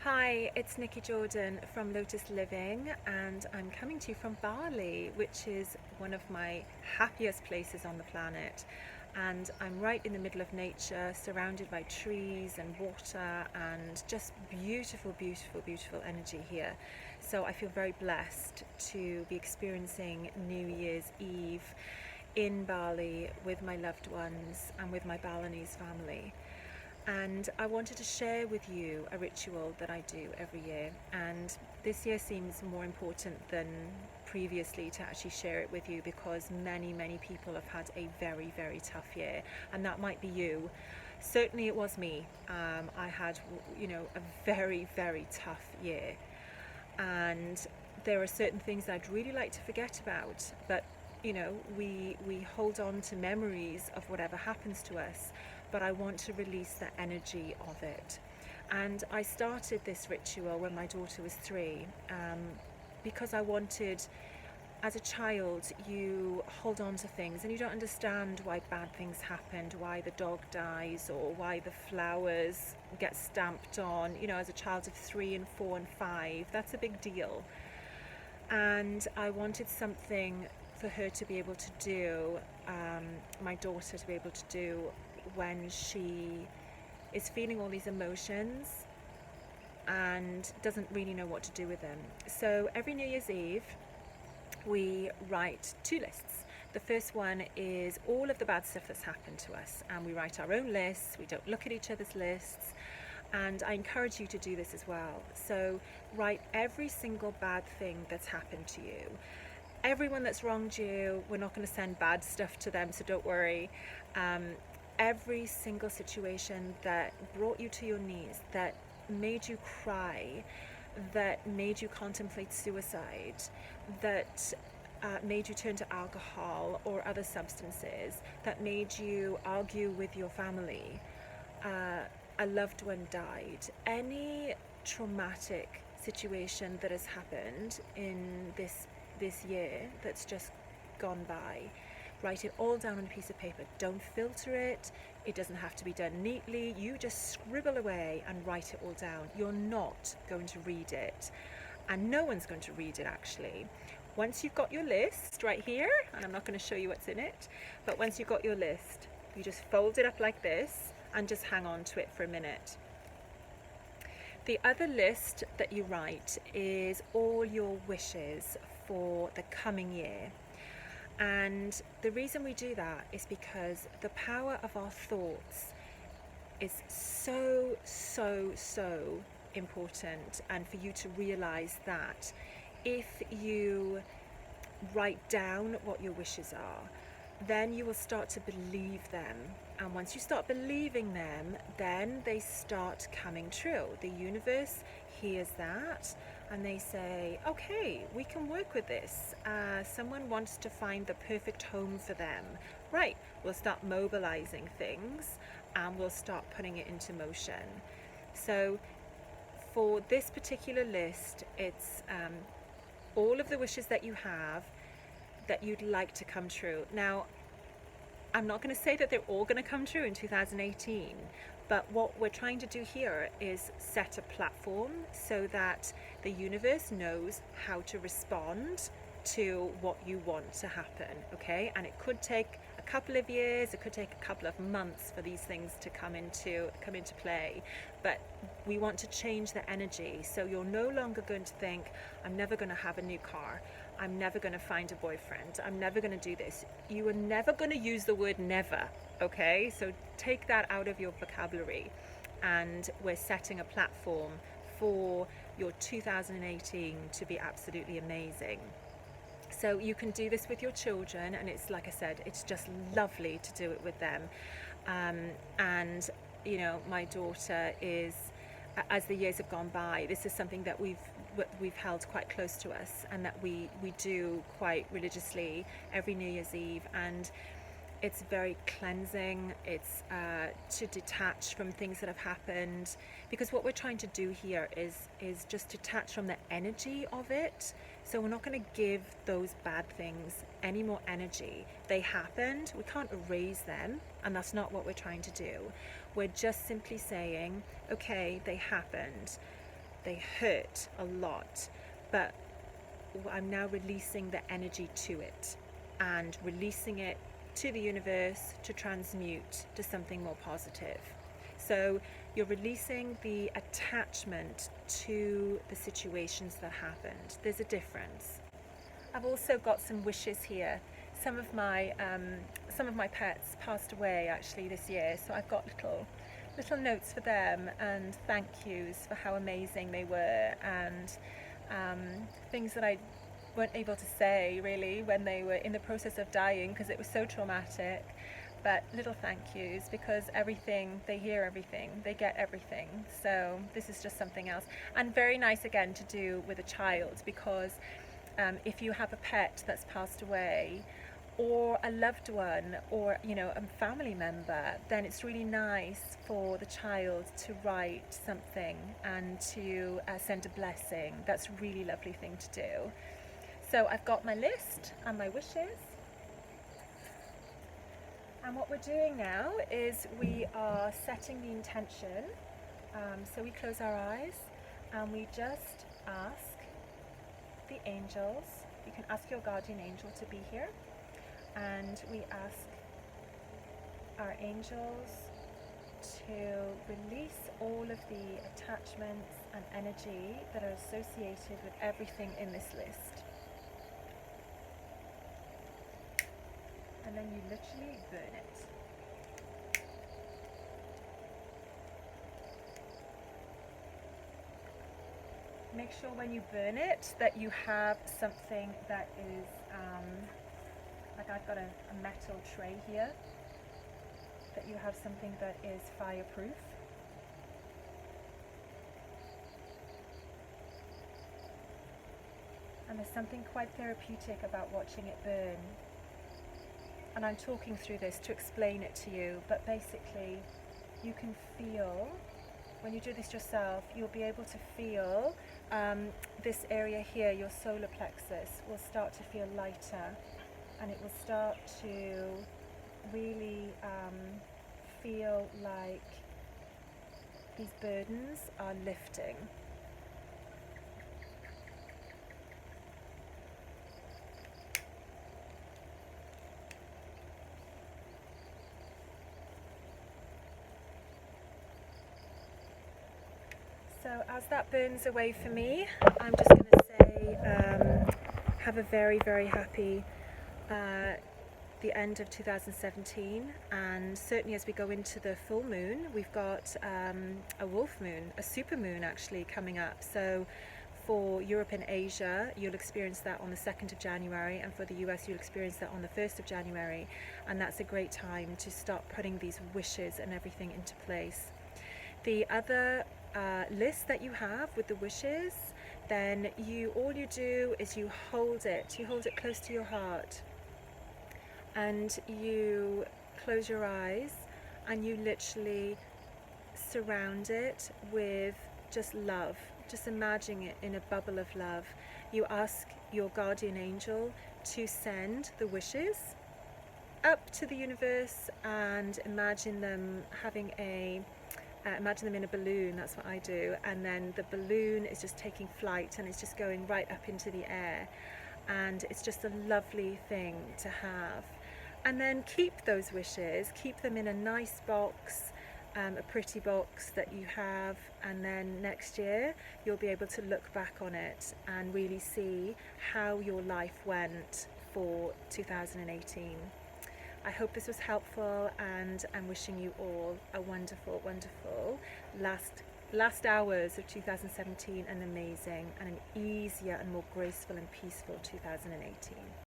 Hi, it's Nikki Jordan from Lotus Living, and I'm coming to you from Bali, which is one of my happiest places on the planet. And I'm right in the middle of nature, surrounded by trees and water, and just beautiful, beautiful, beautiful energy here. So I feel very blessed to be experiencing New Year's Eve in Bali with my loved ones and with my Balinese family. And I wanted to share with you a ritual that I do every year. And this year seems more important than previously to actually share it with you because many, many people have had a very, very tough year. And that might be you. Certainly it was me. I had, a very, very tough year. And there are certain things I'd really like to forget about. But we hold on to memories of whatever happens to us, but I want to release the energy of it. And I started this ritual when my daughter was 3, because I wanted, as a child, you hold on to things and you don't understand why bad things happened, why the dog dies, or why the flowers get stamped on. As a child of 3 and 4 and 5, that's a big deal. And I wanted something for her to be able to do, my daughter to be able to do when she is feeling all these emotions and doesn't really know what to do with them. So every New Year's Eve, we write 2 lists. The first one is all of the bad stuff that's happened to us, and we write our own lists. We don't look at each other's lists. And I encourage you to do this as well. So write every single bad thing that's happened to you. Everyone that's wronged you, we're not going to send bad stuff to them, so don't worry. Every single situation that brought you to your knees, that made you cry, that made you contemplate suicide, that made you turn to alcohol or other substances, that made you argue with your family, a loved one died, any traumatic situation that has happened in this year that's just gone by, write it all down on a piece of paper. Don't filter it. It doesn't have to be done neatly. You just scribble away and write it all down. You're not going to read it, and no one's going to read it actually. Once you've got your list right here, and I'm not going to show you what's in it, but once you've got your list, you just fold it up like this and just hang on to it for a minute. The other list that you write is all your wishes for the coming year. And the reason we do that is because the power of our thoughts is so, so, so important. And for you to realize that if you write down what your wishes are, then you will start to believe them. And once you start believing them, then they start coming true. The universe hears that and they say, okay, we can work with this. Someone wants to find the perfect home for them. Right, we'll start mobilizing things and we'll start putting it into motion. So for this particular list, it's all of the wishes that you have that you'd like to come true. Now, I'm not going to say that they're all going to come true in 2018, but what we're trying to do here is set a platform so that the universe knows how to respond to what you want to happen, okay? And it could take a couple of years, it could take a couple of months for these things to come into play, but we want to change the energy. So you're no longer going to think, I'm never going to have a new car, I'm never going to find a boyfriend, I'm never going to do this. You are never going to use the word never, okay? So take that out of your vocabulary, and we're setting a platform for your 2018 to be absolutely amazing. So you can do this with your children, and it's, like I said, it's just lovely to do it with them. And my daughter is, as the years have gone by, this is something that we've held quite close to us, and that we do quite religiously every New Year's Eve. And it's very cleansing. It's to detach from things that have happened, because what we're trying to do here is just detach from the energy of it. So we're not going to give those bad things any more energy. They happened, we can't erase them, and that's not what we're trying to do. We're just simply saying, okay, they happened. they hurt a lot, but I'm now releasing the energy to it and releasing it to the universe to transmute to something more positive. So you're releasing the attachment to the situations that happened. There's a difference. I've also got some wishes here. Some of my pets passed away actually this year, so I've got little notes for them and thank yous for how amazing they were, and things that I weren't able to say really when they were in the process of dying because it was so traumatic. But little thank yous, because everything, they hear everything, they get everything. So this is just something else, and very nice again to do with a child, because if you have a pet that's passed away, or a loved one, or a family member, then it's really nice for the child to write something and to send a blessing. That's a really lovely thing to do. So I've got my list and my wishes, and what we're doing now is we are setting the intention. So we close our eyes and we just ask the angels. You can ask your guardian angel to be here, and we ask our angels to release all of the attachments and energy that are associated with everything in this list. And then you literally burn it. Make sure when you burn it that you have something that is like I've got a metal tray here, that you have something that is fireproof. And there's something quite therapeutic about watching it burn. And I'm talking through this to explain it to you, but basically you can feel, when you do this yourself, you'll be able to feel this area here, your solar plexus, will start to feel lighter, and it will start to really feel like these burdens are lifting. So as that burns away for me, I'm just going to say have a very, very happy the end of 2017, and certainly as we go into the full moon, we've got a wolf moon, a super moon actually coming up. So for Europe and Asia, you'll experience that on the 2nd of January, and for the US, you'll experience that on the 1st of January, and that's a great time to start putting these wishes and everything into place. The other list that you have with the wishes, then all you do is you hold it close to your heart, and you close your eyes and you literally surround it with just love. Just imagine it in a bubble of love. You ask your guardian angel to send the wishes up to the universe, and imagine them having imagine them in a balloon. That's what I do, and then the balloon is just taking flight and it's just going right up into the air, and it's just a lovely thing to have. And then keep those wishes, keep them in a nice box, a pretty box that you have, and then next year you'll be able to look back on it and really see how your life went for 2018. I hope this was helpful, and I'm wishing you all a wonderful, wonderful last hours of 2017, an amazing and an easier and more graceful and peaceful 2018.